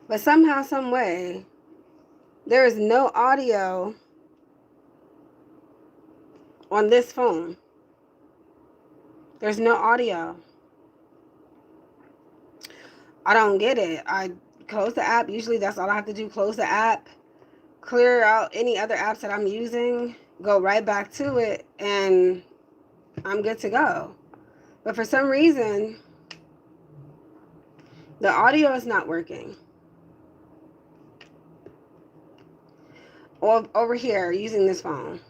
But somehow, some way, there is no audio on this phone. There's no audio. I don't get it. I close the app. Usually that's all I have to do. Close the app, clear out any other apps that I'm using, go right back to it, and I'm good to go. But for some reason, the audio is not working. Or over here using this phone.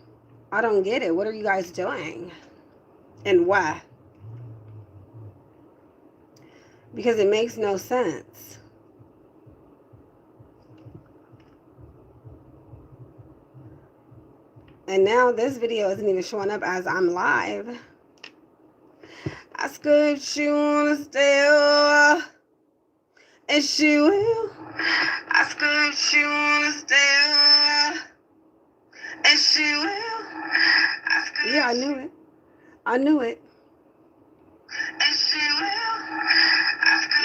I don't get it. What are you guys doing? And why? Because it makes no sense. And now this video isn't even showing up as I'm live. Ask her if she wanna stay, and she will. Ask her if she wanna stay, and she will. Yeah, I knew it. I knew it. And she will.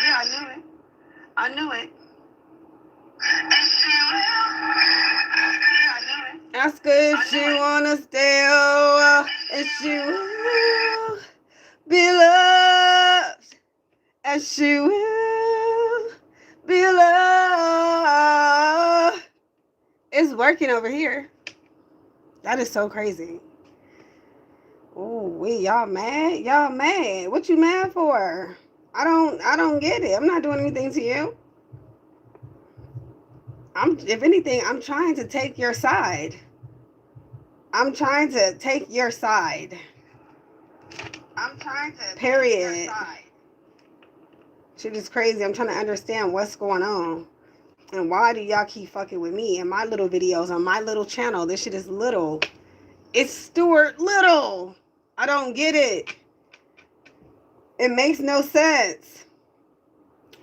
Yeah, I knew it. I knew it. And she will. Yeah, I knew it. Ask her if she wanna stay, and she will be loved, and she will be loved. It's working over here. That is so crazy. Oh, y'all mad? Y'all mad? What you mad for? I don't get it. I'm not doing anything to you. If anything, I'm trying to take your side. I'm trying to take your side. I'm trying to period. Take your side. Shit is crazy. I'm trying to understand what's going on. And why do y'all keep fucking with me and my little videos on my little channel? This shit is little. It's Stuart Little. I don't get it. It makes no sense.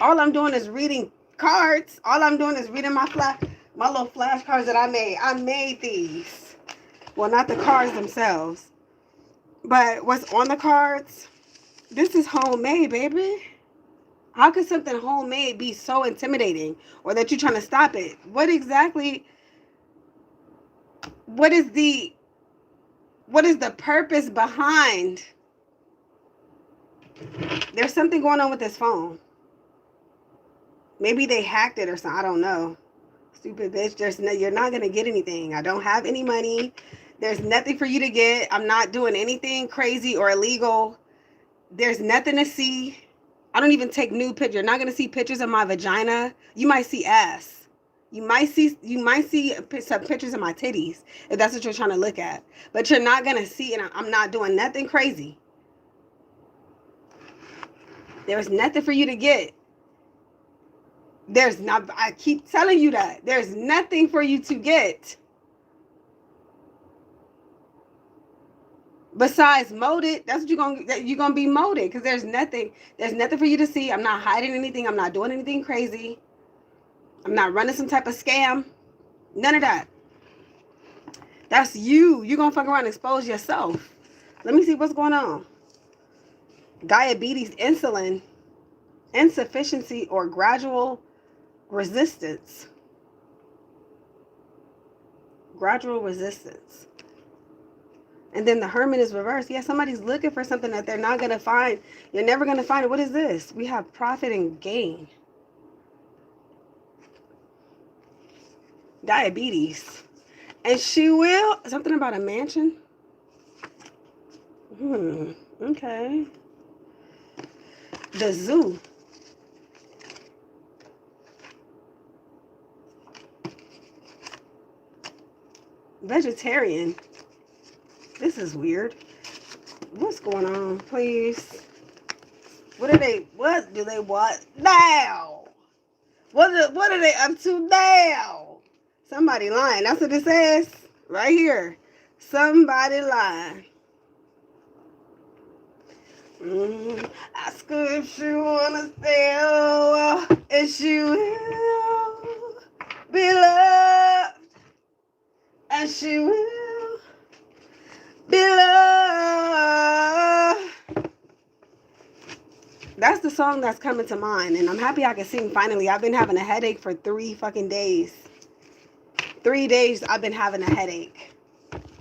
All I'm doing is reading cards. All I'm doing is reading my little flashcards that I made. I made these. Well, not the cards themselves. But what's on the cards? This is homemade, baby. How could something homemade be so intimidating? Or that you're trying to stop it? What is the purpose behind? There's something going on with this phone. Maybe they hacked it or something. I don't know. Stupid bitch. You're not going to get anything. I don't have any money. There's nothing for you to get. I'm not doing anything crazy or illegal. There's nothing to see. I don't even take nude pictures. You're not going to see pictures of my vagina. You might see ass. You might see some pictures of my titties if that's what you're trying to look at. But you're not going to see it. I'm not doing nothing crazy. There's nothing for you to get. I keep telling you that. There's nothing for you to get. Besides molded, that's what you're gonna be molded, because there's nothing for you to see. I'm not hiding anything. I'm not doing anything crazy. I'm not running some type of scam. None of that. That's you. You're gonna fuck around and expose yourself. Let me see what's going on. Diabetes, insulin, insufficiency, or gradual resistance. Gradual resistance. And then the Hermit is reversed. Yeah, somebody's looking for something that they're not going to find. You're never going to find it. What is this? We have profit and gain. Diabetes. And she will. Something about a mansion. Okay. The zoo. Vegetarian. This is weird. What's going on, please? What do they want now? What are they up to now? Somebody lying. That's what it says right here. Somebody lying. Ask her if she wanna stay, and she will be loved, and she will be loved. That's the song that's coming to mind, and I'm happy I can sing finally. I've been having a headache for 3 fucking days. 3 days I've been having a headache.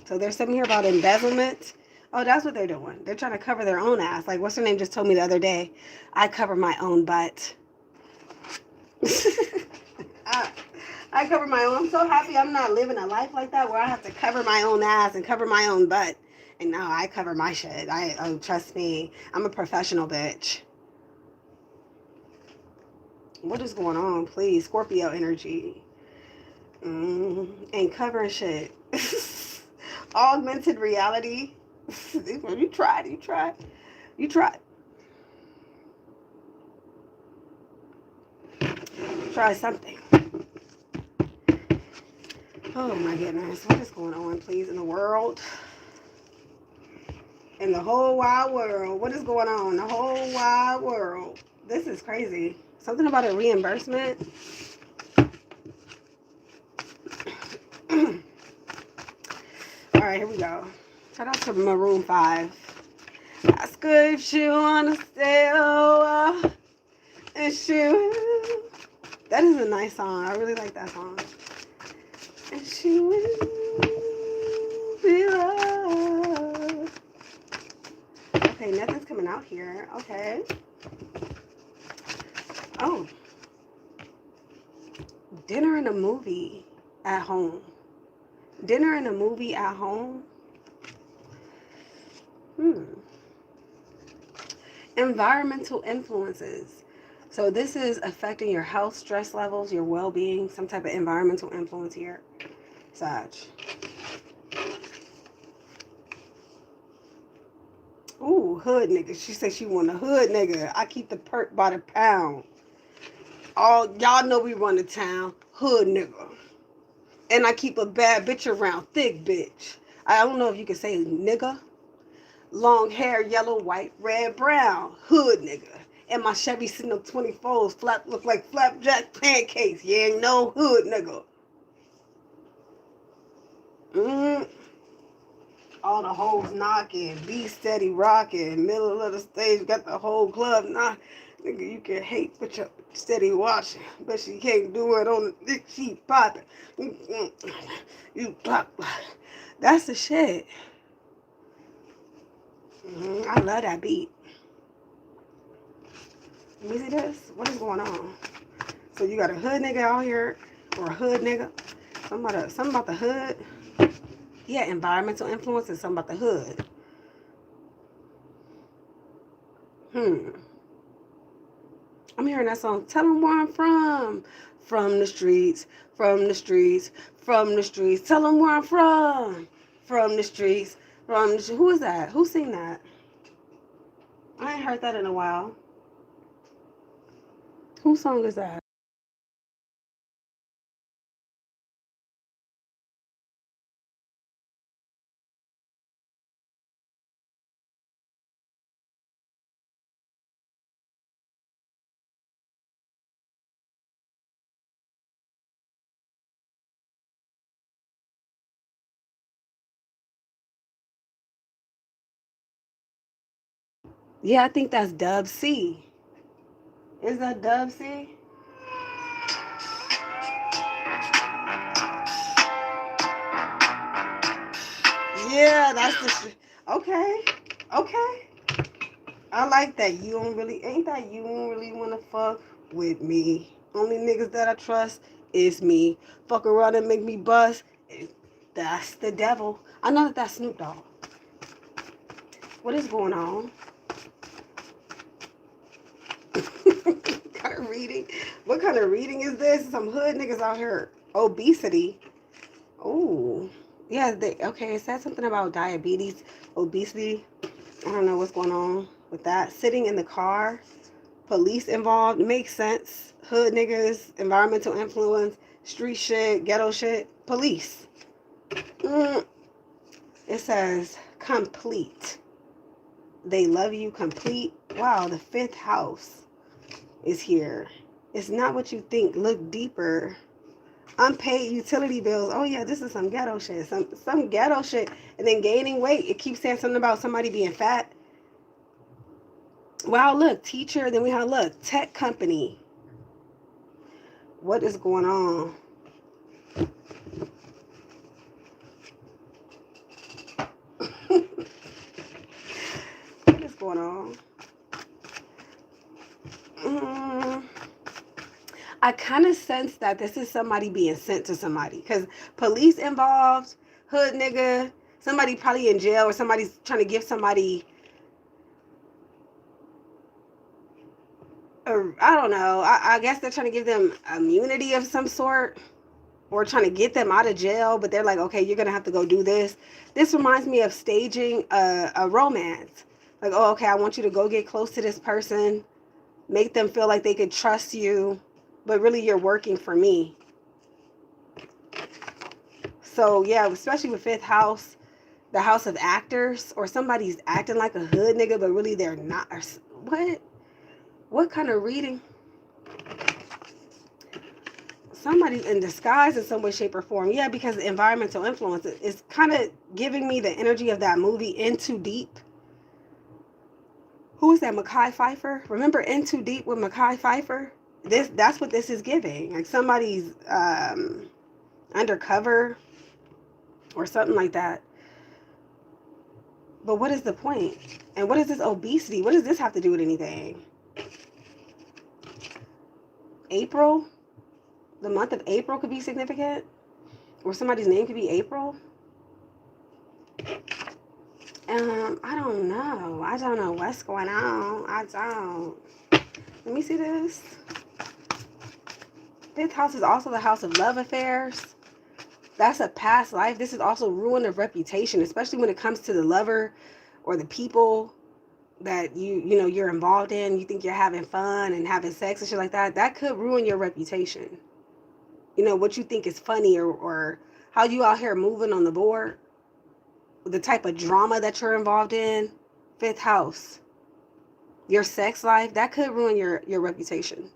So there's something here about embezzlement. Oh, that's what they're doing. They're trying to cover their own ass. Like, what's her name just told me the other day? I cover my own butt. I cover my own. I'm so happy I'm not living a life like that where I have to cover my own ass and cover my own butt. And now I cover my shit. Oh, trust me. I'm a professional bitch. What is going on? Please, Scorpio energy. Ain't covering shit. Augmented reality. You tried. Try something. Oh my goodness. What is going on, please, in the world? In the whole wide world. What is going on? The whole wide world. This is crazy. Something about a reimbursement. Alright, here we go. Shout out to Maroon 5. That's good if you wanna stay over. And shoot. That is a nice song. I really like that song. And she will be loved. Okay, nothing's coming out here. Okay. Oh. Dinner and a movie at home. Dinner and a movie at home. Environmental influences. So this is affecting your health, stress levels, your well-being, some type of environmental influence here. Sag. Ooh, hood nigga. She said she want a hood nigga. I keep the perk by the pound. All y'all know we run the town. Hood nigga. And I keep a bad bitch around. Thick bitch. I don't know if you can say nigga. Long hair, yellow, white, red, brown. Hood nigga. And my Chevy sitting on 24s. Look like flapjack pancakes. You ain't no hood nigga. All the hoes knocking, be steady rocking, middle of the stage, got the whole club knock. Nigga, you can hate, but you're steady watching. But she can't do it on the dick, she popping. You pop. That's the shit. I love that beat. Let me see this. What is going on? So you got a hood nigga out here, or a hood nigga. Something about the hood. Yeah, environmental influence and something about the hood. I'm hearing that song. Tell them where I'm from. From the streets, from the streets, from the streets. Tell them where I'm from. From the streets, from the streets. Who is that? Who sing that? I ain't heard that in a while. Whose song is that? Yeah, I think that's Dub C. Is that Dub C? Yeah, that's the shit. Okay. I like that. You don't really want to fuck with me. Only niggas that I trust is me. Fuck around and make me bust. That's the devil. I know that that's Snoop Dogg. What is going on? Kind of reading? What kind of reading is this? Some hood niggas out here. Obesity. Oh, yeah. Okay. It said something about diabetes, obesity. I don't know what's going on with that. Sitting in the car. Police involved. Makes sense. Hood niggas. Environmental influence. Street shit. Ghetto shit. Police. It says complete. They love you complete. Wow, the 5th house is here. It's not what you think. Look deeper. Unpaid utility bills. Oh yeah, this is some ghetto shit. Some ghetto shit. And then gaining weight. It keeps saying something about somebody being fat. Wow, look, teacher. Then we have, look, tech company. What is going on? What is going on? I kind of sense that this is somebody being sent to somebody, because police involved, hood nigga, somebody probably in jail, or somebody's trying to give somebody, or I don't know. I guess they're trying to give them immunity of some sort, or trying to get them out of jail, but they're like, okay, you're gonna have to go do this. This reminds me of staging a romance. Like, oh, okay, I want you to go get close to this person, make them feel like they could trust you, but really you're working for me. So yeah, especially with fifth house, the house of actors, or somebody's acting like a hood nigga, but really they're not. What kind of reading? Somebody's in disguise in some way, shape, or form. Yeah, because the environmental influence is kind of giving me the energy of that movie In Too Deep. Who is that? Mekhi Phifer? Remember In Too Deep with Mekhi Phifer? That's what this is giving. Like somebody's undercover or something like that. But what is the point? And what is this obesity? What does this have to do with anything? April? The month of April could be significant? Or somebody's name could be April? I don't know. I don't know what's going on. I don't. Let me see this. Fifth house is also the house of love affairs. That's a past life. This is also ruin of reputation, especially when it comes to the lover or the people that you're involved in. You think you're having fun and having sex and shit like that. That could ruin your reputation. What you think is funny, or how you out here moving on the board, the type of drama that you're involved in. Fifth house, your sex life, that could ruin your reputation.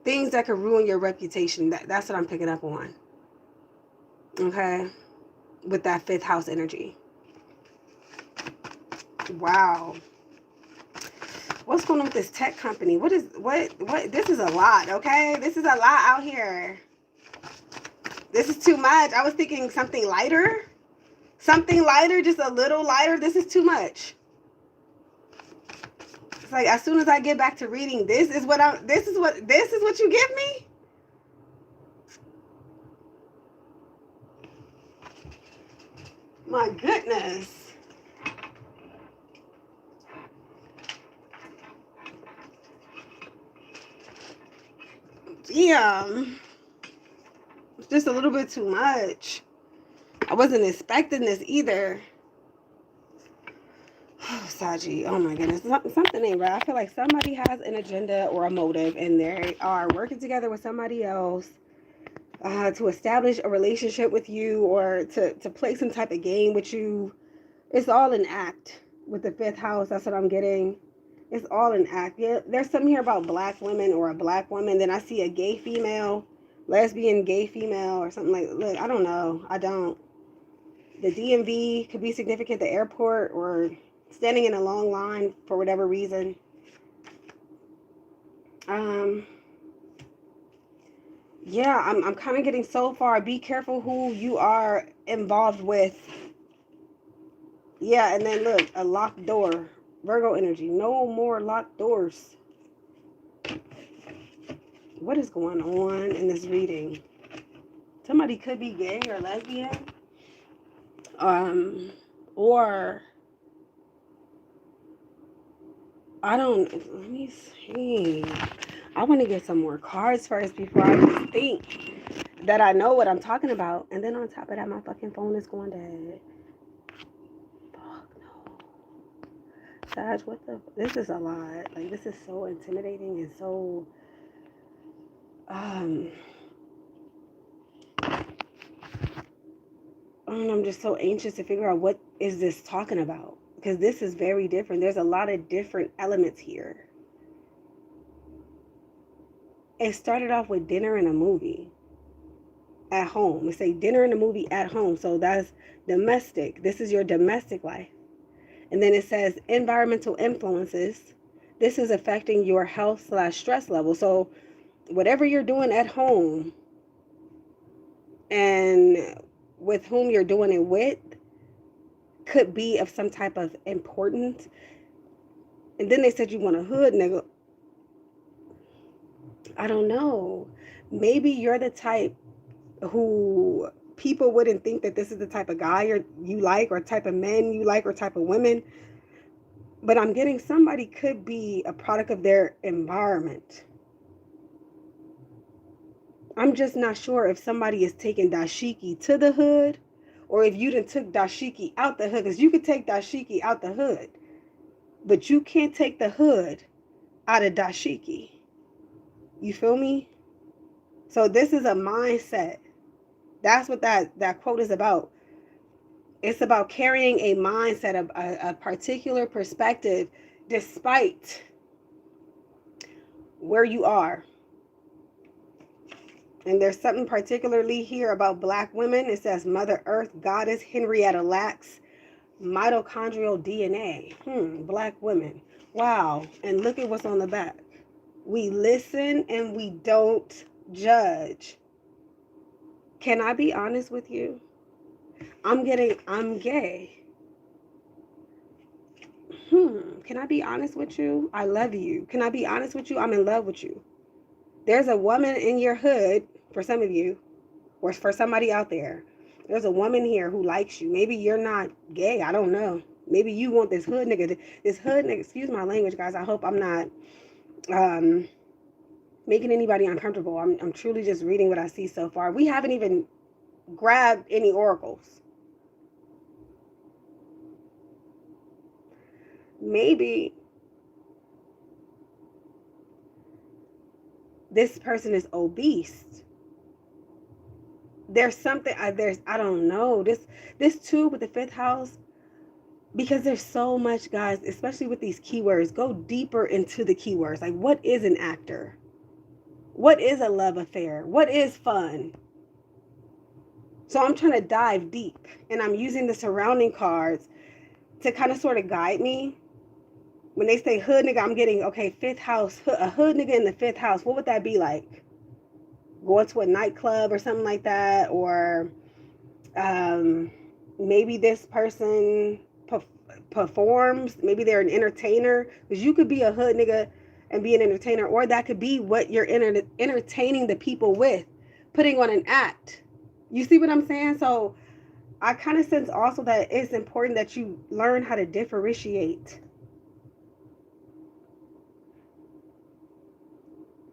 Things that could ruin your reputation. That's what I'm picking up on. Okay, with that fifth house energy. Wow. What's going on with this tech company? What this is a lot, okay? This is a lot out here. This is too much. I was thinking something lighter. Something lighter, just a little lighter. This is too much. It's like as soon as I get back to reading, this is what you give me? My goodness. Damn. It's just a little bit too much. I wasn't expecting this either. Oh, Saji, oh my goodness. Something ain't right. I feel like somebody has an agenda or a motive, and they are working together with somebody else to establish a relationship with you, or to play some type of game with you. It's all an act with the fifth house. That's what I'm getting. It's all an act. Yeah, there's something here about black women or a black woman. Then I see a gay female, lesbian gay female, or something like. Look, I don't know. I don't. The DMV could be significant. The airport, or standing in a long line for whatever reason. Yeah, I'm kind of getting so far. Be careful who you are involved with. Yeah, and then look, a locked door. Virgo energy. No more locked doors. What is going on in this reading? Somebody could be gay or lesbian. Or let me see. I want to get some more cards first before I just think that I know what I'm talking about. And then on top of that, my fucking phone is going dead. Fuck no. Sag, this is a lot. Like, this is so intimidating and so, and I'm just so anxious to figure out what is this talking about. Because this is very different. There's a lot of different elements here. It started off with dinner and a movie at home. We say dinner and a movie at home. So that's domestic. This is your domestic life. And then it says environmental influences. This is affecting your health/stress level. So whatever you're doing at home and with whom you're doing it with could be of some type of importance. And then they said you want a hood nigga. I don't know. Maybe you're the type who people wouldn't think that this is the type of guy you like, or type of men you like, or type of women. But I'm getting somebody could be a product of their environment. I'm just not sure if somebody is taking dashiki to the hood, or if you done took dashiki out the hood. Because you could take dashiki out the hood, but you can't take the hood out of dashiki. You feel me? So this is a mindset. That's what that quote is about. It's about carrying a mindset of a particular perspective despite where you are. And there's something particularly here about Black women. It says Mother Earth, Goddess, Henrietta Lacks, mitochondrial DNA. Black women. Wow. And look at what's on the back. We listen and we don't judge. Can I be honest with you? I'm gay. Can I be honest with you? I love you. Can I be honest with you? I'm in love with you. There's a woman in your hood, for some of you, or for somebody out there. There's a woman here who likes you. Maybe you're not gay. I don't know. Maybe you want this hood nigga. This hood nigga, excuse my language, guys. I hope I'm not making anybody uncomfortable. I'm truly just reading what I see so far. We haven't even grabbed any oracles. Maybe this person is obese. There's something, I don't know. This too with the 5th house, because there's so much, guys, especially with these keywords. Go deeper into the keywords. Like, what is an actor? What is a love affair? What is fun? So I'm trying to dive deep, and I'm using the surrounding cards to kind of sort of guide me. When they say hood nigga, I'm getting, okay, 5th house, a hood nigga in the 5th house. What would that be like? Going to a nightclub or something like that? Or maybe this person performs. Maybe they're an entertainer. Because you could be a hood nigga and be an entertainer. Or that could be what you're entertaining the people with. Putting on an act. You see what I'm saying? So I kind of sense also that it's important that you learn how to differentiate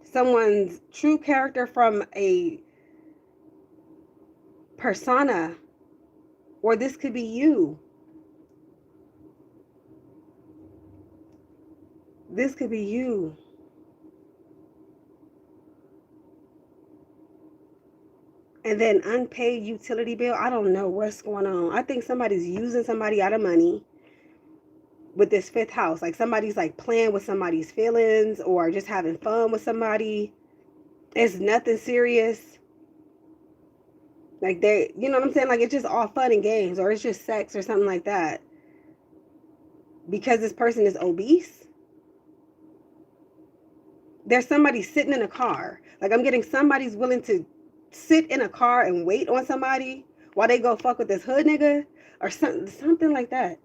someone's true character from a persona, or this could be you. This could be you. And then unpaid utility bill. I don't know what's going on. I think somebody's using somebody out of money with this 5th house. Like somebody's like playing with somebody's feelings or just having fun with somebody. It's nothing serious. Like they, you know what I'm saying? Like it's just all fun and games, or it's just sex or something like that. Because this person is obese. There's somebody sitting in a car. Like I'm getting somebody's willing to sit in a car and wait on somebody while they go fuck with this hood nigga or something like that.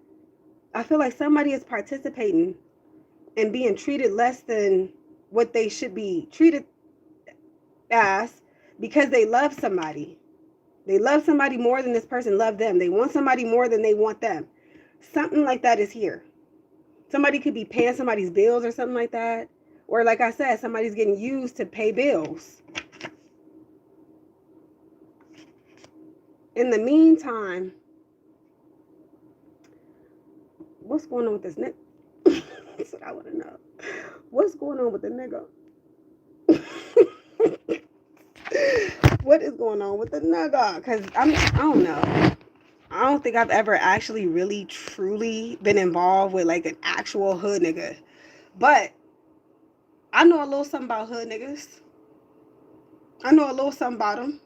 I feel like somebody is participating and being treated less than what they should be treated as because they love somebody. They love somebody more than this person loved them. They want somebody more than they want them. Something like that is here. Somebody could be paying somebody's bills or something like that. Or like I said, somebody's getting used to pay bills. In the meantime, what's going on with this nigga? That's what I want to know. What's going on with the nigga? What is going on with the nigga? Because I don't know. I don't think I've ever actually really truly been involved with like an actual hood nigga. But I know a little something about hood niggas. I know a little something about them.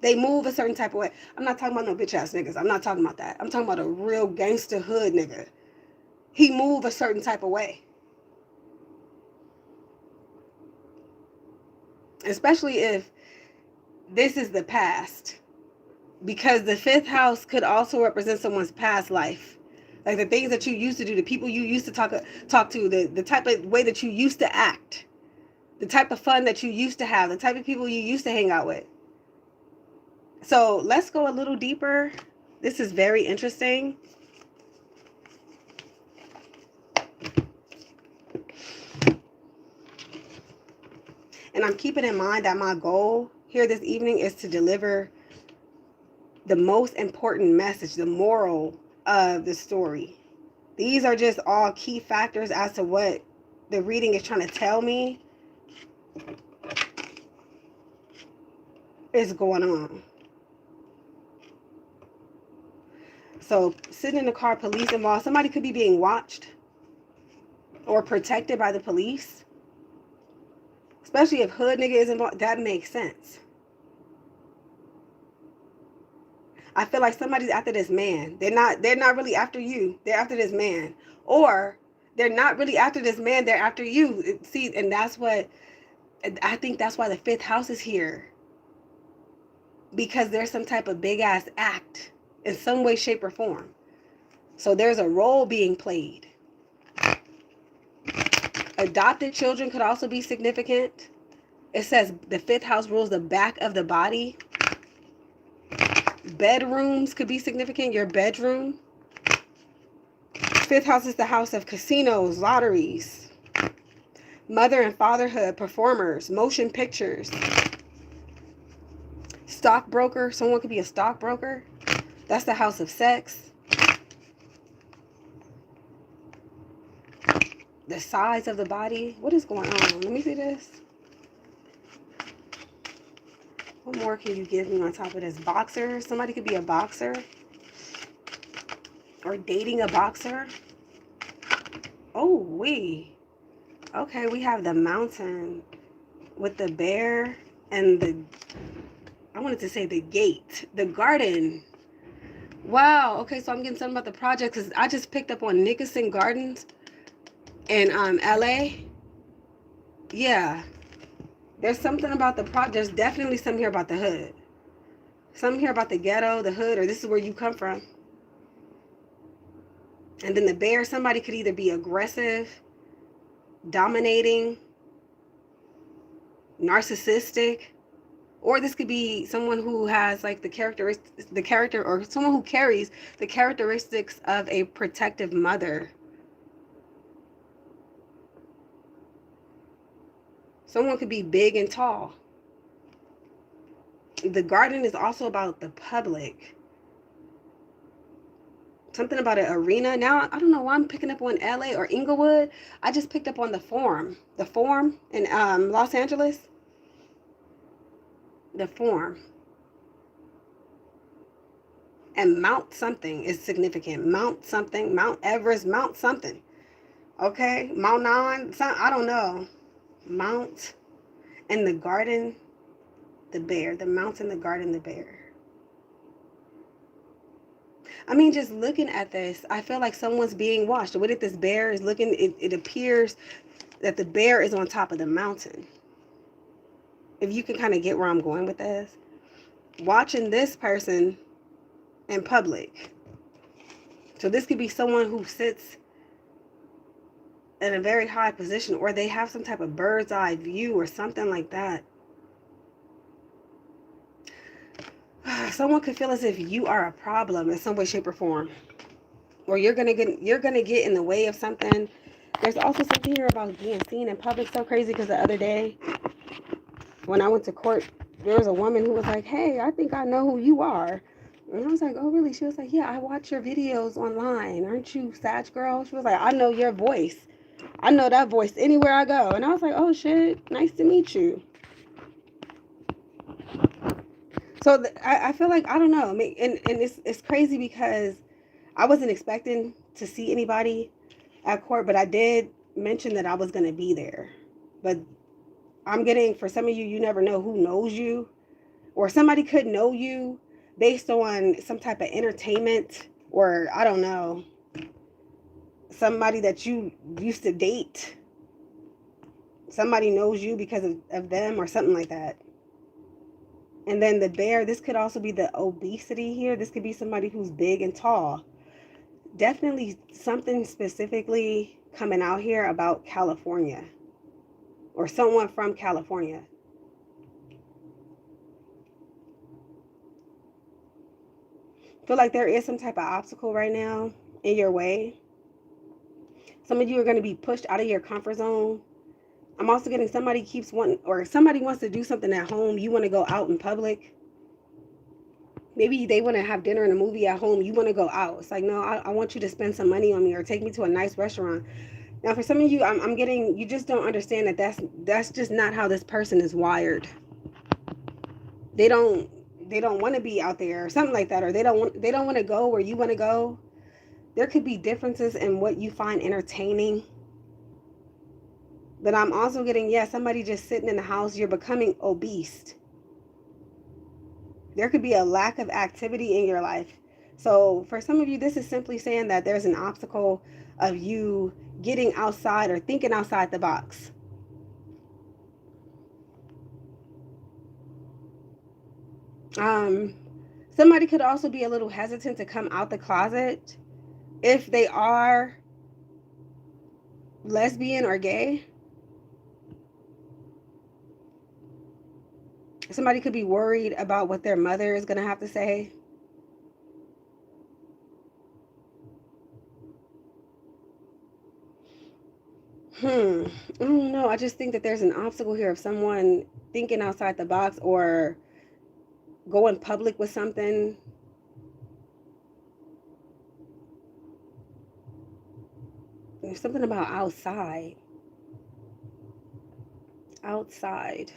They move a certain type of way. I'm not talking about no bitch ass niggas. I'm not talking about that. I'm talking about a real gangster hood nigga. he move a certain type of way. Especially if this is the past. Because the 5th house could also represent someone's past life. Like the things that you used to do, the people you used to talk to, the type of way that you used to act, the type of fun that you used to have, the type of people you used to hang out with. So let's go a little deeper. This is very interesting. And I'm keeping in mind that my goal here this evening is to deliver the most important message, the moral of the story. These are just all key factors as to what the reading is trying to tell me is going on. So, sitting in the car, police involved. Somebody could be being watched or protected by the police. Especially if hood nigga is involved. That makes sense. I feel like somebody's after this man. They're not really after you. They're after this man. Or they're not really after this man. They're after you. See, and that's what, I think that's why the 5th house is here. Because there's some type of big ass act in some way, shape, or form. So there's a role being played. Adopted children could also be significant. It says the 5th house rules the back of the body. Bedrooms could be significant. Your bedroom. 5th house is the house of casinos, lotteries, mother and fatherhood, performers, motion pictures, stockbroker. Someone could be a stockbroker. That's the house of sex. The size of the body. What is going on? Let me see this. What more can you give me on top of this? Boxer. Somebody could be a boxer. Or dating a boxer. Oh, okay, we have the mountain with the bear and I wanted to say the gate, the garden. Wow, okay, so I'm getting something about the project because I just picked up on Nickerson Gardens in LA. Yeah, there's something about the project. There's definitely something here about the hood. Something here about the ghetto, the hood, or this is where you come from. And then the bear, somebody could either be aggressive, dominating, narcissistic, or this could be someone who has like the character, or someone who carries the characteristics of a protective mother. Someone could be big and tall. The garden is also about the public. Something about an arena. Now, I don't know why I'm picking up on LA or Inglewood. I just picked up on the Forum. The Forum in Los Angeles. The Forum. And Mount something is significant. Mount something. Mount Everest. Mount something. Okay? Mount Nine. I don't know. Mount and the garden. The bear. The mountain, the garden, the bear. I mean, just looking at this, I feel like someone's being watched. The way that this bear is looking, it appears that the bear is on top of the mountain. If you can kind of get where I'm going with this. Watching this person in public. So this could be someone who sits in a very high position, or they have some type of bird's eye view or something like that. Someone could feel as if you are a problem in some way, shape, or form, or you're gonna get in the way of something. There's also something here about being seen in public. So crazy, because the other day when I went to court, there was a woman who was like, "Hey, I think I know who you are," and I was like, "Oh, really?" She was like, "Yeah, I watch your videos online. Aren't you Sag Girl?" She was like, "I know your voice. I know that voice anywhere I go." And I was like, "Oh shit, nice to meet you." So I feel like, I don't know, and it's crazy because I wasn't expecting to see anybody at court, but I did mention that I was going to be there. But I'm getting, for some of you, you never know who knows you, or somebody could know you based on some type of entertainment, or I don't know. somebody that you used to date. Somebody knows you because of them or something like that. And then the bear, this could also be the obesity here. This could be somebody who's big and tall. Definitely something specifically coming out here about California or someone from California. I feel like there is some type of obstacle right now in your way. Some of you are going to be pushed out of your comfort zone. I'm also getting somebody keeps wanting, or somebody wants to do something at home. You want to go out in public. Maybe they want to have dinner and a movie at home. You want to go out. It's like, no, I want you to spend some money on me or take me to a nice restaurant. Now, for some of you, I'm getting, you just don't understand that that's just not how this person is wired. They don't want to be out there or something like that, or they don't want to go where you want to go. There could be differences in what you find entertaining. But I'm also getting, yeah, somebody just sitting in the house. You're becoming obese. There could be a lack of activity in your life. So for some of you, this is simply saying that there's an obstacle of you getting outside or thinking outside the box. Somebody could also be a little hesitant to come out the closet if they are lesbian or gay. Somebody could be worried about what their mother is going to have to say. I don't know. I just think that there's an obstacle here of someone thinking outside the box or going public with something. There's something about outside. Outside.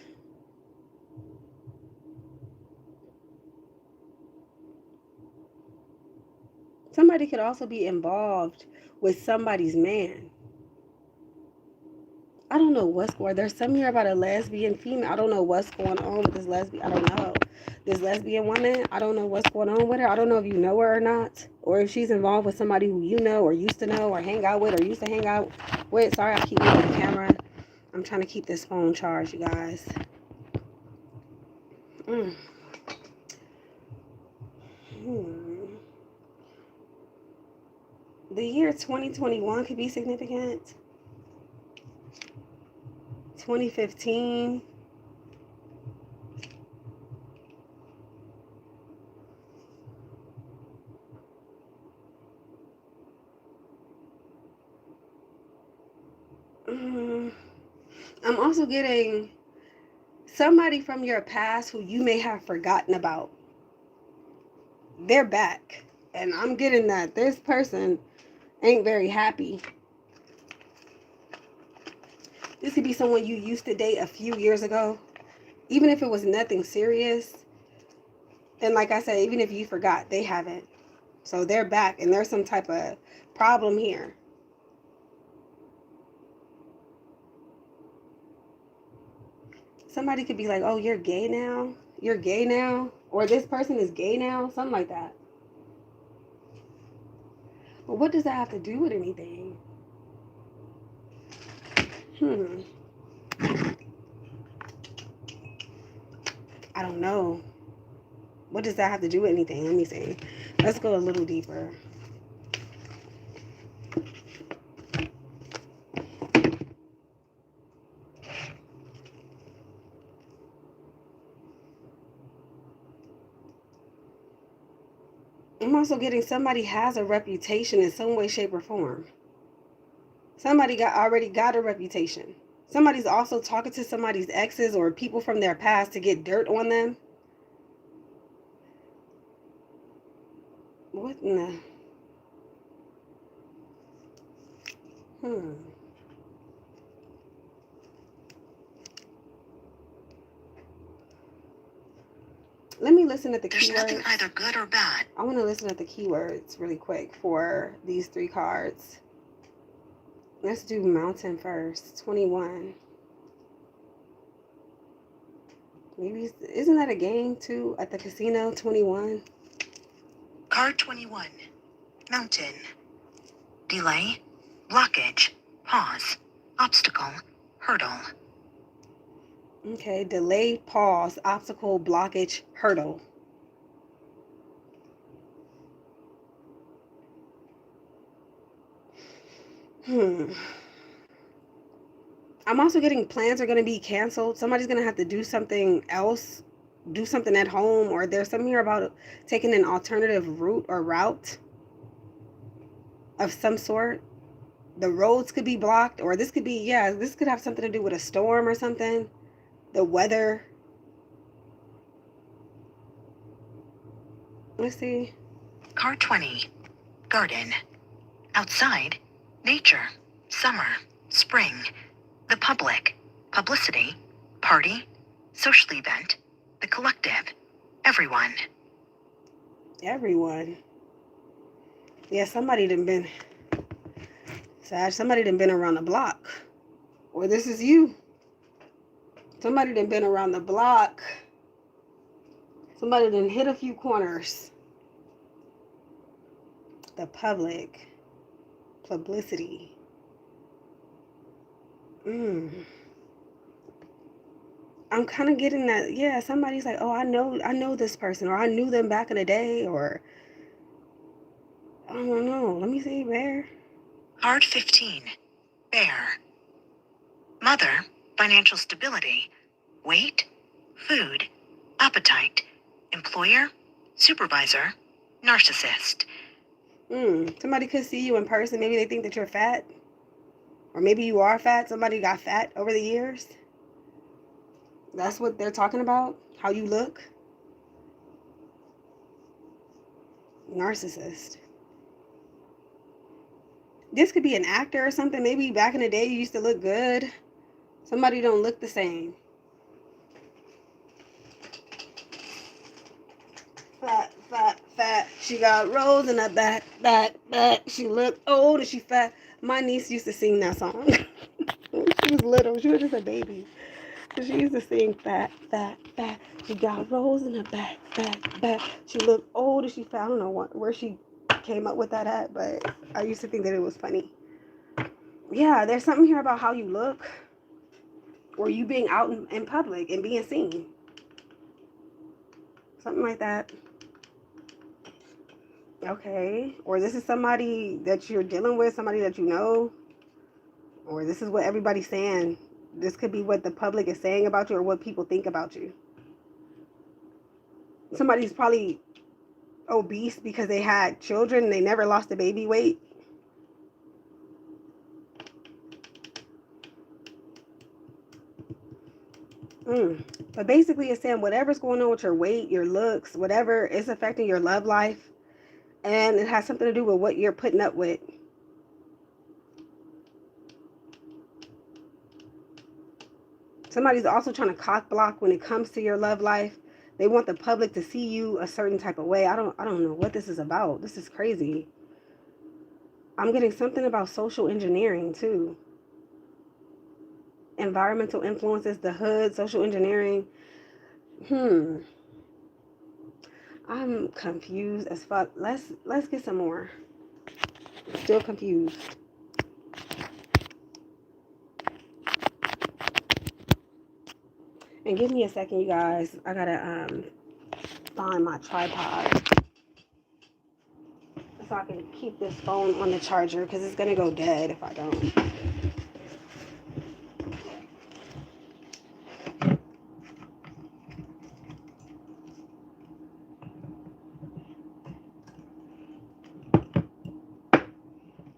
Somebody could also be involved with somebody's man. I don't know what's going on. There's something here about a lesbian female. I don't know what's going on with this lesbian. I don't know. This lesbian woman, I don't know what's going on with her. I don't know if you know her or not. Or if she's involved with somebody who you know or used to know or hang out with or used to hang out with. Sorry, I keep moving the camera. I'm trying to keep this phone charged, you guys. The year 2021 could be significant. 2015. I'm also getting somebody from your past who you may have forgotten about. They're back. And I'm getting that this person ain't very happy. This could be someone you used to date a few years ago. Even if it was nothing serious. And like I said, even if you forgot, they haven't. So they're back and there's some type of problem here. Somebody could be like, oh, you're gay now? You're gay now? Or this person is gay now? Something like that. But what does that have to do with anything? I don't know. What does that have to do with anything? Let me see. Let's go a little deeper. I'm also getting somebody has a reputation in some way, shape, or form. Somebody already got a reputation. Somebody's also talking to somebody's exes or people from their past to get dirt on them. What in the... Let me listen at the keywords. There's nothing either good or bad. I want to listen at the keywords really quick for these 3 cards. Let's do mountain first. 21. Maybe, isn't that a game too at the casino? 21. Card 21. Mountain. Delay. blockage, pause, obstacle, hurdle. Okay, delay, pause, obstacle, blockage, hurdle. I'm also getting plans are going to be canceled. Somebody's going to have to do something else, do something at home, or there's something here about taking an alternative route or route of some sort. The roads could be blocked, or this could be, yeah, this could have something to do with a storm or something. The weather. Let's see. Card 20. Garden. Outside. Nature. Summer. Spring. The public. Publicity. Party. Social event. The collective. Everyone. Everyone. Yeah, somebody done been, Sag, somebody done been around the block. Or this is you. Somebody done been around the block. Somebody done hit a few corners. The public. Publicity. I'm kind of getting that, yeah, somebody's like, oh, I know this person, or I knew them back in the day, or I don't know. Let me see, Bear. Card 15. Bear. Mother. Financial stability. Weight. Food. Appetite. Employer. Supervisor. Narcissist. Somebody could see you in person. Maybe they think that you're fat. Or maybe you are fat. Somebody got fat over the years. That's what they're talking about. How you look. Narcissist. This could be an actor or something. Maybe back in the day you used to look good. Somebody don't look the same. Fat. She got rolls in her back. She looked old and she fat. My niece used to sing that song. She was little. She was just a baby. So she used to sing fat. She got rolls in her back. She looked old and she fat. I don't know where she came up with that at, but I used to think that it was funny. Yeah, there's something here about how you look. Or you being out in public and being seen. Something like that. Okay. Or this is somebody that you're dealing with, somebody that you know. Or this is what everybody's saying. This could be what the public is saying about you or what people think about you. Somebody's probably obese because they had children and they never lost the baby weight. But basically it's saying whatever's going on with your weight, your looks, whatever is affecting your love life, and it has something to do with what you're putting up with. Somebody's also trying to cock block when it comes to your love life. They want the public to see you a certain type of way. I don't know what this is about. This is crazy. I'm getting something about social engineering too. Environmental influences, the hood, social engineering. I'm confused as fuck. Let's get some more. Still confused. And give me a second, you guys. I gotta find my tripod so I can keep this phone on the charger because it's gonna go dead if I don't.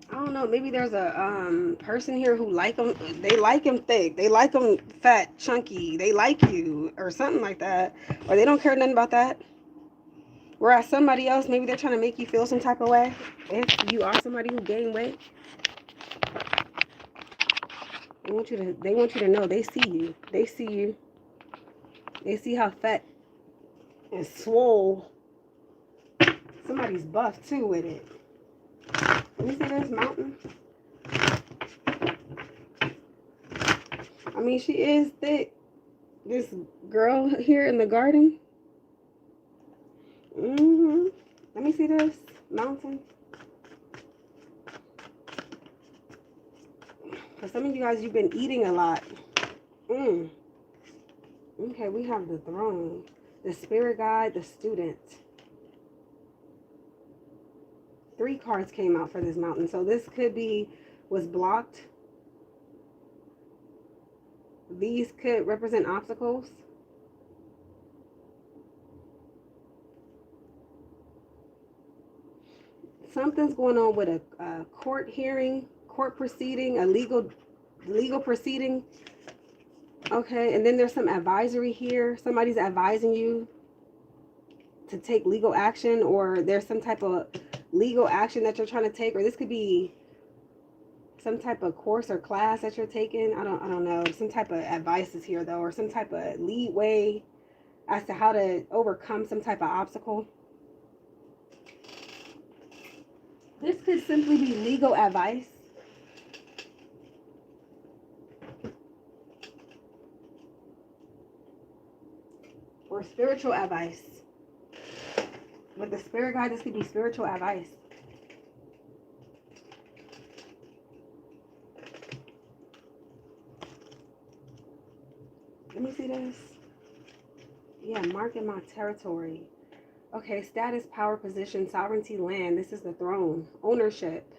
I don't know. Maybe there's a person here who like them. They like him thick. They like him fat, chunky. They like you or something like that. Or they don't care nothing about that. Whereas somebody else, maybe they're trying to make you feel some type of way. If you are somebody who gained weight, they want you to know they see you. They see you. They see how fat and swole. Somebody's buff too with it. Let me see this mountain. I mean, she is thick. This girl here in the garden. Let me see this mountain. For some of you guys, you've been eating a lot. Okay, we have the throne, the spirit guide, the student. 3 cards came out for this mountain. So this could be was blocked. These could represent obstacles. Something's going on with a court hearing, court proceeding, a legal proceeding. Okay, and then there's some advisory here. Somebody's advising you to take legal action, or there's some type of legal action that you're trying to take, or this could be some type of course or class that you're taking. I don't know. Some type of advice is here though, or some type of leeway as to how to overcome some type of obstacle. This could simply be legal advice. Or spiritual advice. With the spirit guide, this could be spiritual advice. Let me see this. Yeah, marking my territory. Okay, status, power, position, sovereignty, land. This is the throne. Ownership.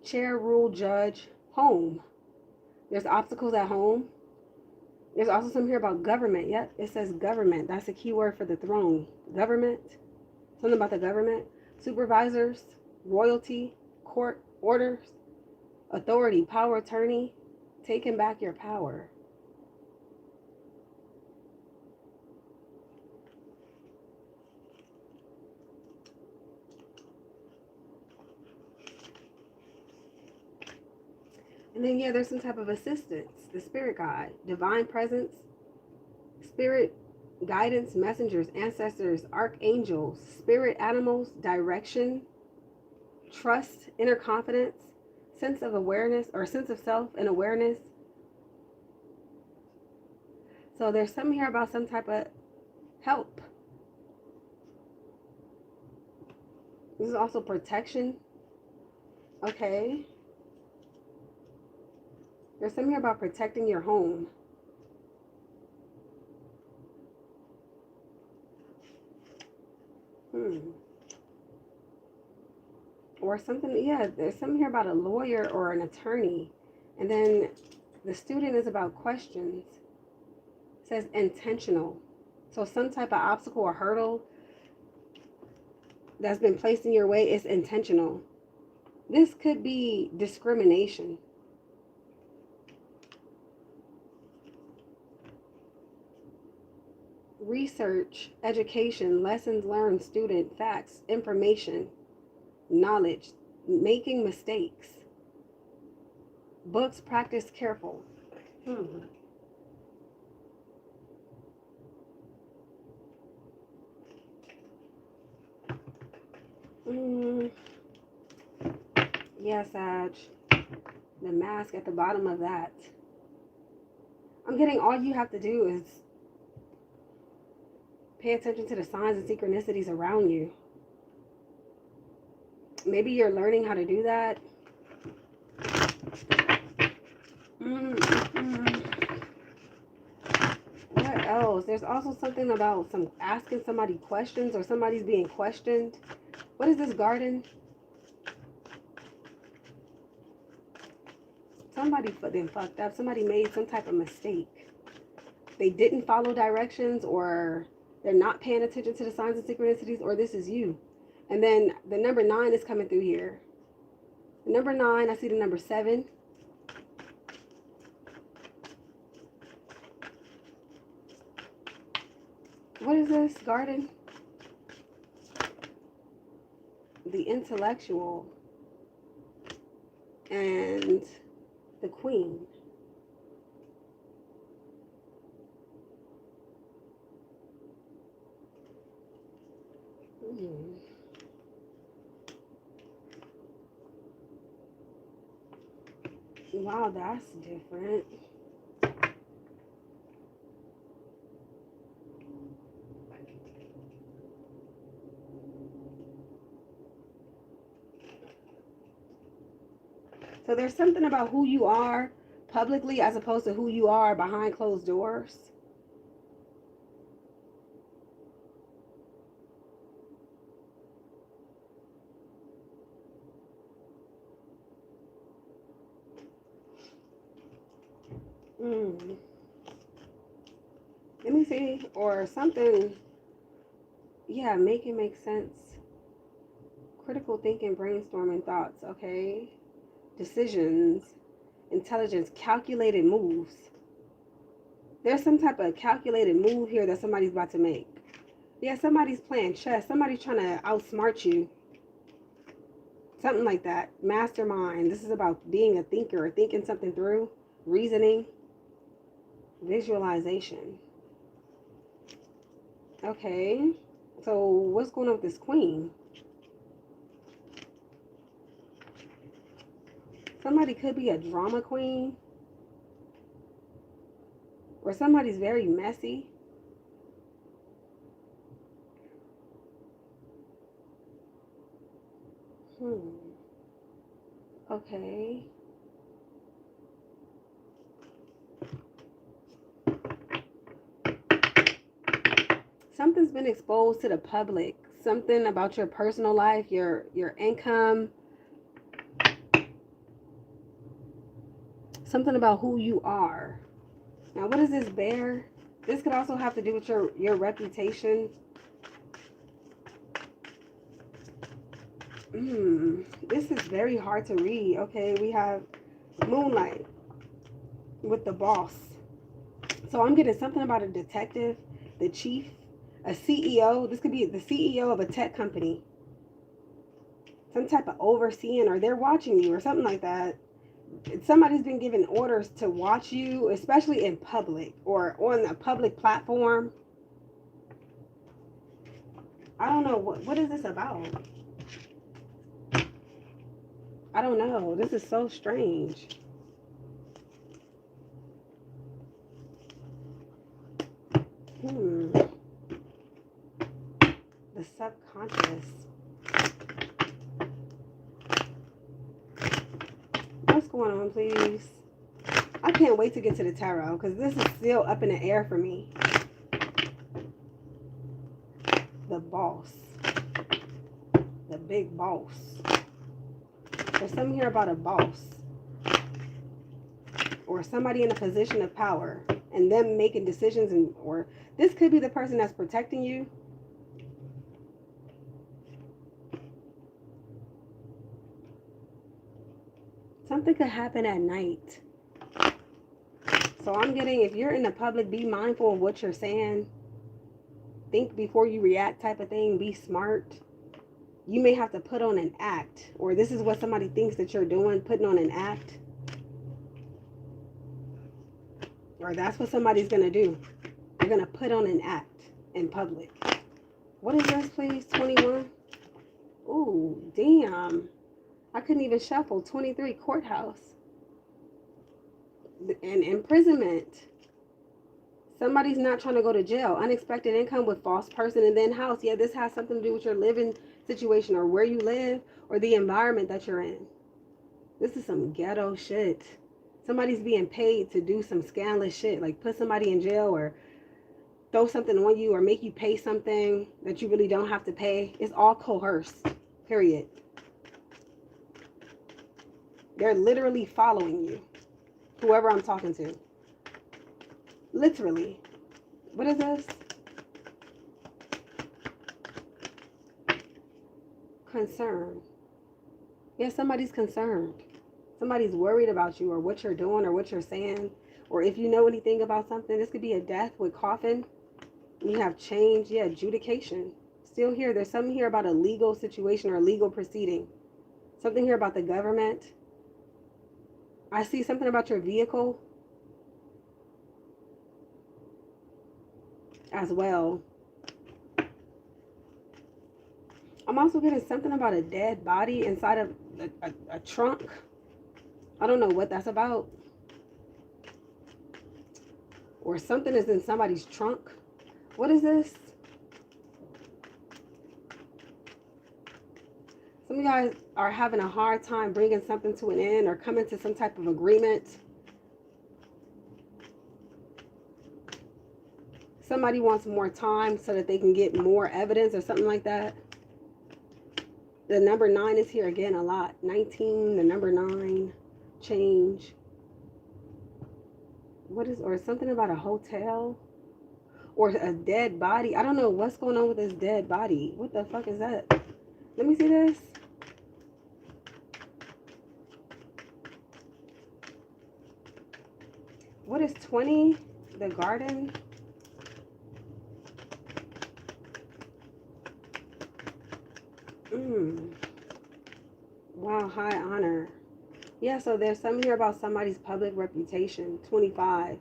Chair, rule, judge, home. There's obstacles at home. There's also something here about government. Yep, it says government. That's a key word for the throne. Government. Something about the government. Supervisors, royalty, court, orders, authority, power, attorney. Taking back your power. And then, yeah, there's some type of assistance. The spirit guide, divine presence, spirit guidance, messengers, ancestors, archangels, spirit animals, direction, trust, inner confidence, sense of awareness, or sense of self and awareness. So there's something here about some type of help. This is also protection. Okay. There's something here about protecting your home. Or something, yeah, there's something here about a lawyer or an attorney. And then the student is about questions. It says intentional. So some type of obstacle or hurdle that's been placed in your way is intentional. This could be discrimination. Research, education, lessons learned, student, facts, information, knowledge, making mistakes, books, practice, careful. Yeah, Sag. The mask at the bottom of that. I'm getting all you have to do is pay attention to the signs and synchronicities around you. Maybe you're learning how to do that. What else? There's also something about asking somebody questions, or somebody's being questioned. What is this garden? Somebody then fucked up. Somebody made some type of mistake. They didn't follow directions, or they're not paying attention to the signs and synchronicities, or this is you. And then the number 9 is coming through here. The number 9, I see the number 7. What is this? Garden? The intellectual. And the queen. Wow, that's different. So there's something about who you are publicly as opposed to who you are behind closed doors. Let me see. Or something. Yeah, make it make sense. Critical thinking, brainstorming thoughts. Okay. Decisions. Intelligence. Calculated moves. There's some type of calculated move here that somebody's about to make. Yeah, somebody's playing chess. Somebody's trying to outsmart you. Something like that. Mastermind. This is about being a thinker, thinking something through, reasoning, visualization. Okay. So what's going on with this queen? Somebody could be a drama queen. Or somebody's very messy. Okay. Something's been exposed to the public. Something about your personal life, your income. Something about who you are. Now, what is this bear? This could also have to do with your reputation. This is very hard to read. Okay, we have Moonlight with the boss. So I'm getting something about a detective, the chief, a CEO. This could be the CEO of a tech company. Some type of overseeing, or they're watching you or something like that. Somebody's been given orders to watch you, especially in public or on a public platform. I don't know. What is this about? I don't know. This is so strange. The subconscious. What's going on, please? I can't wait to get to the tarot because this is still up in the air for me. The boss. The big boss. There's something here about a boss. Or somebody in a position of power. And them making decisions. Or this could be the person that's protecting you. Something could happen at night. So I'm getting, if you're in the public, be mindful of what you're saying. Think before you react type of thing. Be smart. You may have to put on an act. Or this is what somebody thinks that you're doing, putting on an act. Or that's what somebody's going to do. They're going to put on an act in public. What is this, please? 21? Ooh, damn. I couldn't even shuffle. 23, courthouse. And imprisonment. Somebody's not trying to go to jail. Unexpected income with false person and then house. Yeah, this has something to do with your living situation or where you live or the environment that you're in. This is some ghetto shit. Somebody's being paid to do some scandalous shit, like put somebody in jail or throw something on you or make you pay something that you really don't have to pay. It's all coerced, period. They're literally following you, whoever I'm talking to. Literally. What is this? Concern. Yeah, somebody's concerned. Somebody's worried about you or what you're doing or what you're saying. Or if you know anything about something, this could be a death with coffin. You have change. Yeah, adjudication. Still here. There's something here about a legal situation or a legal proceeding. Something here about the government. I see something about your vehicle as well. I'm also getting something about a dead body inside of a trunk. I don't know what that's about. Or something is in somebody's trunk. What is this? Some of you guys are having a hard time bringing something to an end or coming to some type of agreement. Somebody wants more time so that they can get more evidence or something like that. The number 9 is here again a lot. 19, the number 9, change. What is, or something about a hotel or a dead body. I don't know what's going on with this dead body. What the fuck is that? Let me see this. What is 20? The garden. Wow, high honor. Yeah, so there's something here about somebody's public reputation. 25.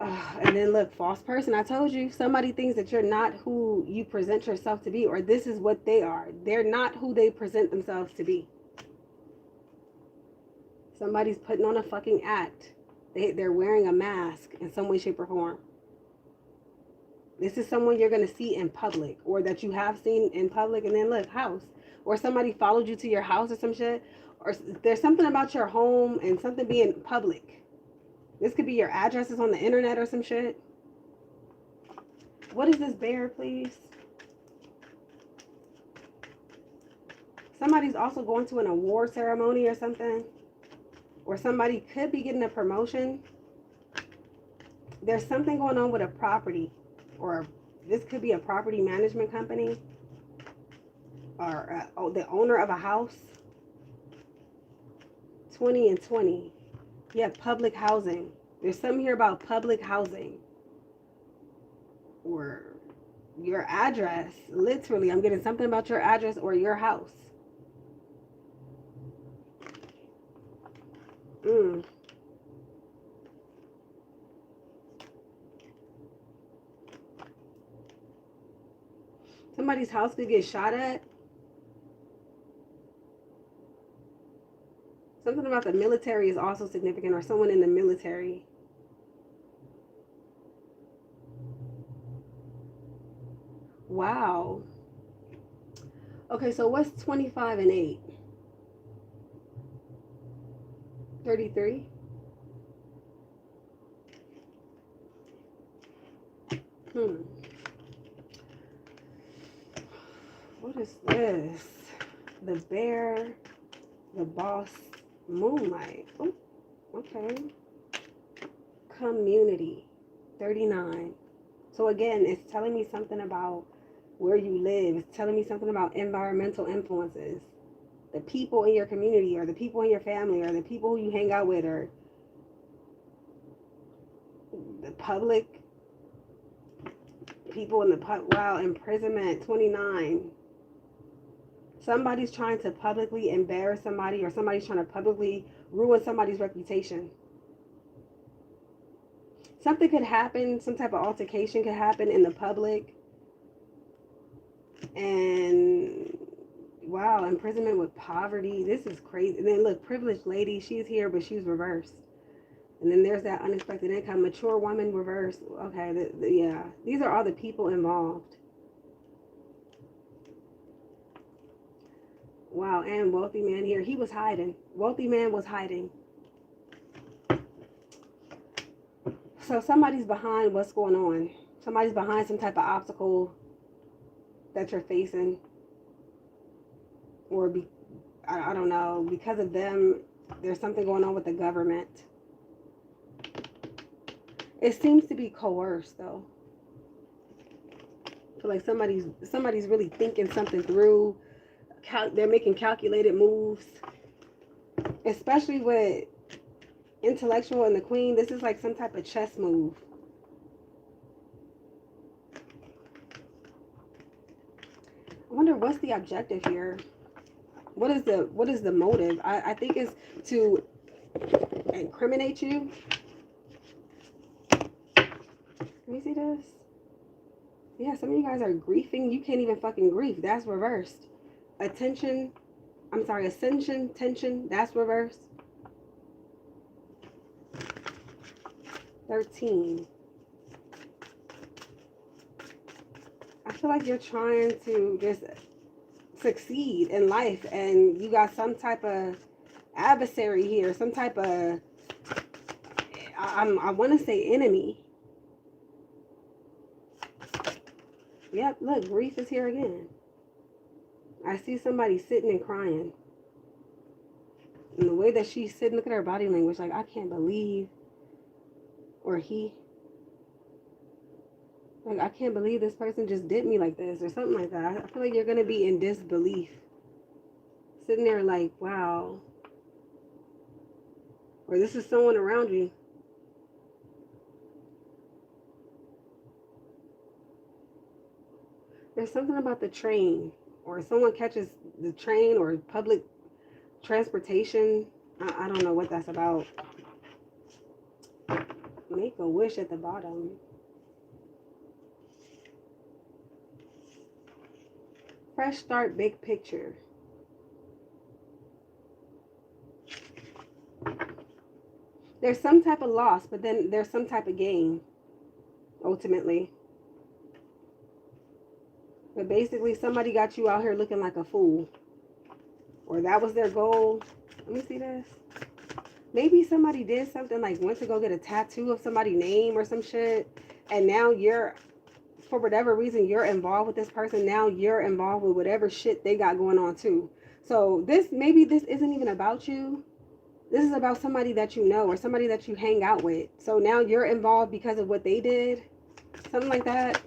And then look, false person. I told you, somebody thinks that you're not who you present yourself to be, or this is what they are. They're not who they present themselves to be. Somebody's putting on a fucking act. They're wearing a mask in some way, shape, or form. This is someone you're going to see in public, or that you have seen in public. And then look, house. Or somebody followed you to your house or some shit. Or there's something about your home and something being public. This could be your addresses on the internet or some shit. What is this bear, please? Somebody's also going to an award ceremony or something. Or somebody could be getting a promotion. There's something going on with a property. Or this could be a property management company. Or the owner of a house. 20 and 20. Yeah, public housing. There's something here about public housing. Or your address. Literally, I'm getting something about your address or your house. Somebody's house could get shot at. Something about the military is also significant, or someone in the military. Wow. Okay, so what's 25 and 8? 33? What is this? The bear, the boss, moonlight. Oh, okay. Community, 39. So again, it's telling me something about where you live. It's telling me something about environmental influences. The people in your community, or the people in your family, or the people who you hang out with, or the public people in the wow, imprisonment, 29. Somebody's trying to publicly embarrass somebody, or somebody's trying to publicly ruin somebody's reputation. Something could happen, some type of altercation could happen in the public. And wow, imprisonment with poverty. This is crazy. And then look, privileged lady, she's here, but she's reversed. And then there's that unexpected income. Mature woman, reversed. Okay, yeah. These are all the people involved. Wow, and wealthy man here. He was hiding. Wealthy man was hiding. So somebody's behind what's going on. Somebody's behind some type of obstacle that you're facing. Or I don't know. Because of them, there's something going on with the government. It seems to be coerced, though. I feel like somebody's really thinking something through. They're making calculated moves. Especially with intellectual and the queen. This is like some type of chess move. I wonder what's the objective here. What is the motive? I think it's to incriminate you. Let me see this. Yeah, some of you guys are griefing. You can't even fucking grief. That's reversed. Ascension, tension, that's reversed. 13. I feel like you're trying to just succeed in life, and you got some type of adversary here, some type of, I want to say enemy. Yep, look, grief is here again. I see somebody sitting and crying. And the way that she's sitting, look at her body language, like, I can't believe, or he, like, I can't believe this person just did me like this, or something like that. I feel like you're going to be in disbelief. Sitting there like, wow. Or this is someone around you. There's something about the train, or someone catches the train or public transportation. I don't know what that's about. Make a wish at the bottom. Fresh start, big picture. There's some type of loss, but then there's some type of gain, ultimately. But basically, somebody got you out here looking like a fool. Or that was their goal. Let me see this. Maybe somebody did something, like went to go get a tattoo of somebody's name or some shit. And now you're, for whatever reason, you're involved with this person. Now you're involved with whatever shit they got going on too. So maybe this isn't even about you. This is about somebody that you know or somebody that you hang out with. So now you're involved because of what they did. Something like that.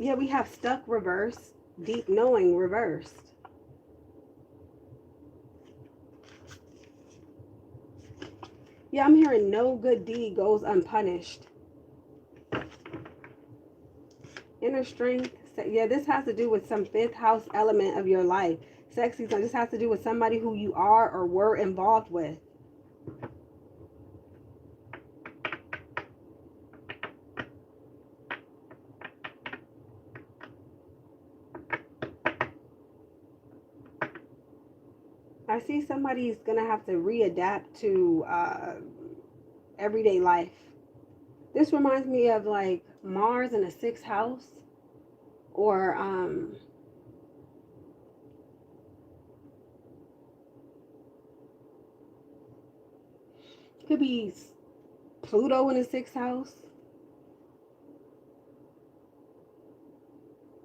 Yeah, we have stuck reversed, deep knowing reversed. Yeah, I'm hearing no good deed goes unpunished. Inner strength. Yeah, this has to do with some 5th house element of your life. Sexy, so this has to do with somebody who you are or were involved with. I see somebody's going to have to readapt to everyday life. This reminds me of like Mars in a 6th house, or could be Pluto in a 6th house.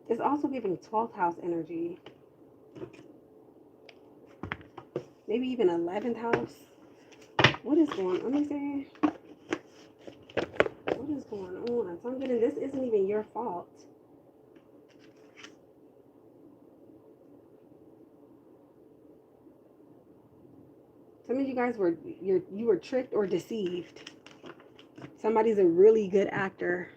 It's also giving 12th house energy. Maybe even 11th house. What is going on? Let me see. What is going on? So I'm getting, this isn't even your fault. Some of you guys were, you were tricked or deceived. Somebody's a really good actor.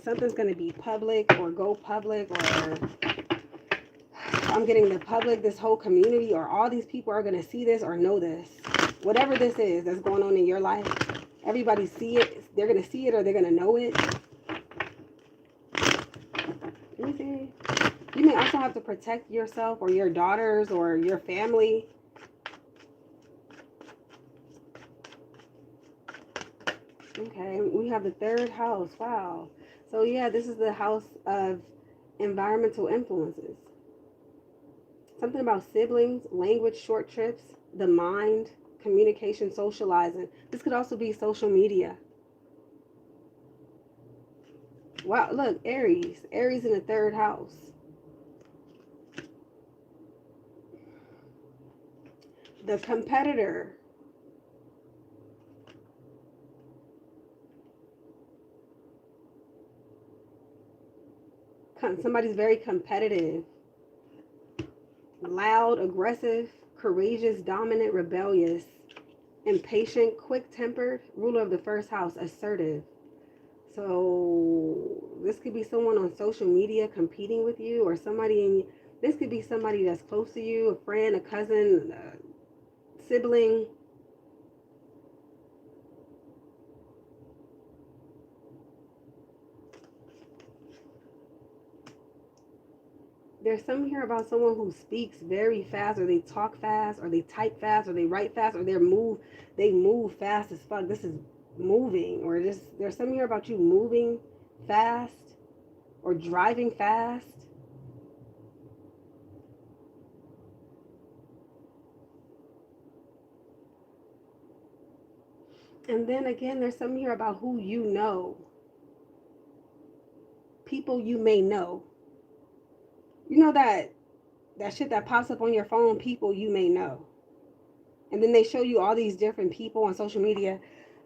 Something's going to be public or go public, or I'm getting the public, this whole community, or all these people are going to see this or know this. Whatever this is that's going on in your life, everybody see it. They're going to see it or they're going to know it. Let me see. You may also have to protect yourself or your daughters or your family. Okay, we have the 3rd house. Wow. So yeah, this is the house of environmental influences. Something about siblings, language, short trips, the mind, communication, socializing. This could also be social media. Wow, look, Aries. Aries in the 3rd house. The competitor. Somebody's very competitive. Loud, aggressive, courageous, dominant, rebellious, impatient, quick-tempered, ruler of the 1st house, assertive. So this could be someone on social media competing with you, or somebody this could be somebody that's close to you, a friend, a cousin, a sibling. There's something here about someone who speaks very fast, or they talk fast, or they type fast, or they write fast, or they move fast as fuck. This is moving, or just there's something here about you moving fast or driving fast. And then again, there's something here about who you know. People you may know. You know that shit that pops up on your phone, people you may know. And then they show you all these different people on social media,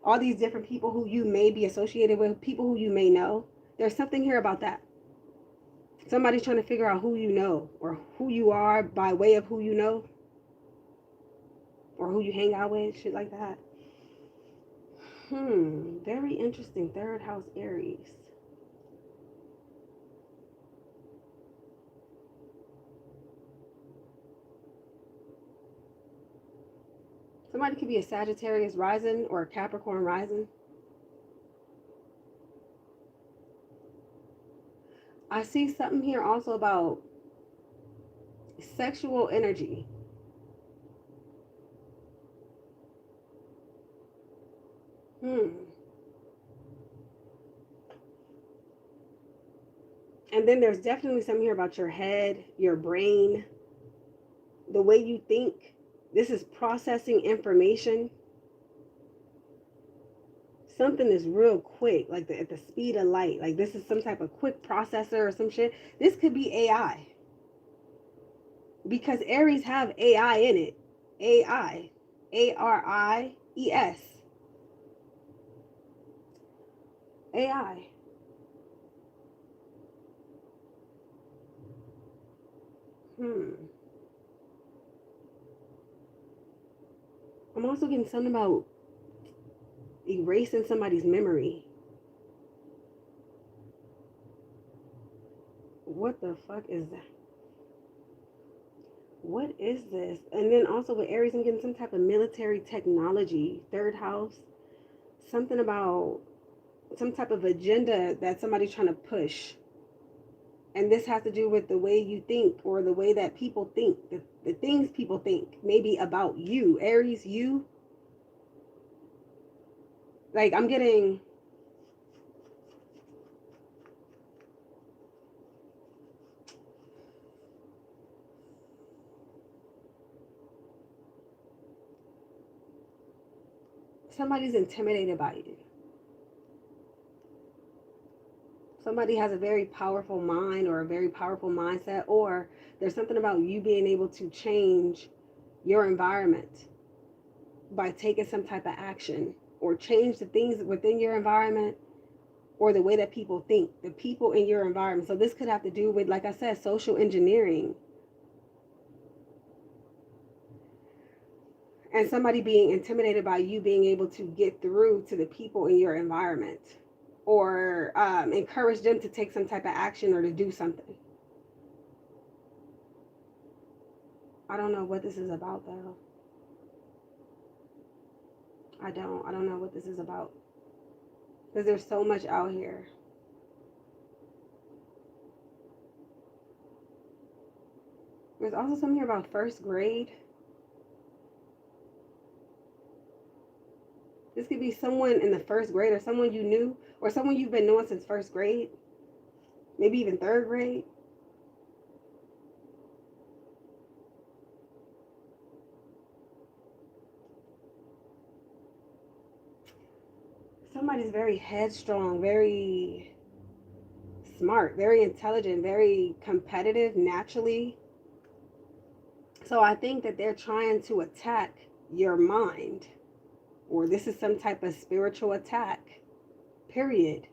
all these different people who you may be associated with, people who you may know. There's something here about that. Somebody's trying to figure out who you know, or who you are by way of who you know, or who you hang out with, shit like that. Very interesting. Third house Aries. Somebody could be a Sagittarius rising or a Capricorn rising. I see something here also about sexual energy. And then there's definitely something here about your head, your brain, the way you think. This is processing information. Something is real quick, like at the speed of light. Like this is some type of quick processor or some shit. This could be AI. Because Aries have AI in it. AI. ARIES. AI. I'm also getting something about erasing somebody's memory. What the fuck is that? What is this? And then also with Aries, I'm getting some type of military technology. Third house. Something about some type of agenda that somebody's trying to push. And this has to do with the way you think, or the way that people think, the things people think, maybe about you. Aries, you. Like, I'm getting... somebody's intimidated by you. Somebody has a very powerful mind or a very powerful mindset, or there's something about you being able to change your environment by taking some type of action, or change the things within your environment, or the way that people think, the people in your environment. So this could have to do with, like I said, social engineering. And somebody being intimidated by you being able to get through to the people in your environment, or encourage them to take some type of action or to do something. I don't know what this is about, though. I don't know what this is about, because there's so much out here. There's also something here about first grade. This could be someone in the first grade, or someone you knew, or someone you've been knowing since first grade, maybe even third grade. Somebody's very headstrong, very smart, very intelligent, very competitive naturally. So I think that they're trying to attack your mind, or this is some type of spiritual attack, period.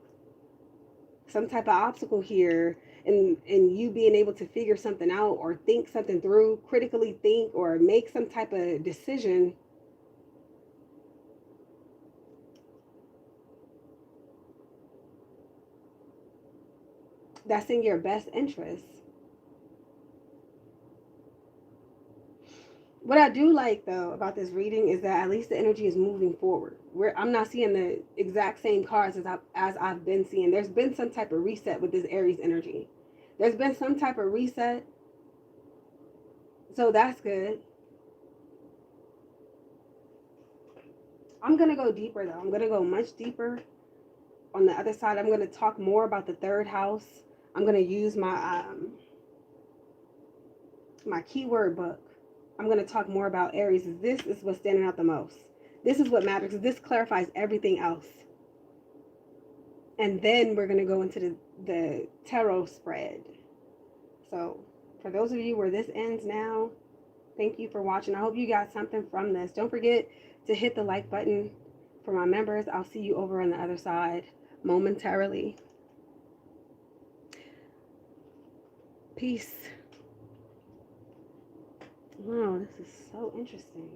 Some type of obstacle here, and you being able to figure something out, or think something through, critically think, or make some type of decision that's in your best interest. What I do like, though, about this reading is that at least the energy is moving forward. I'm not seeing the exact same cards as I've been seeing. There's been some type of reset with this Aries energy. There's been some type of reset. So that's good. I'm going to go deeper, though. I'm going to go much deeper. On the other side, I'm going to talk more about the third house. I'm going to use my my keyword book. I'm going to talk more about Aries. This is what's standing out the most. This is what matters. This clarifies everything else. And then we're going to go into the tarot spread. So for those of you where this ends now, thank you for watching. I hope you got something from this. Don't forget to hit the like button for my members. I'll see you over on the other side momentarily. Peace. Wow, this is so interesting.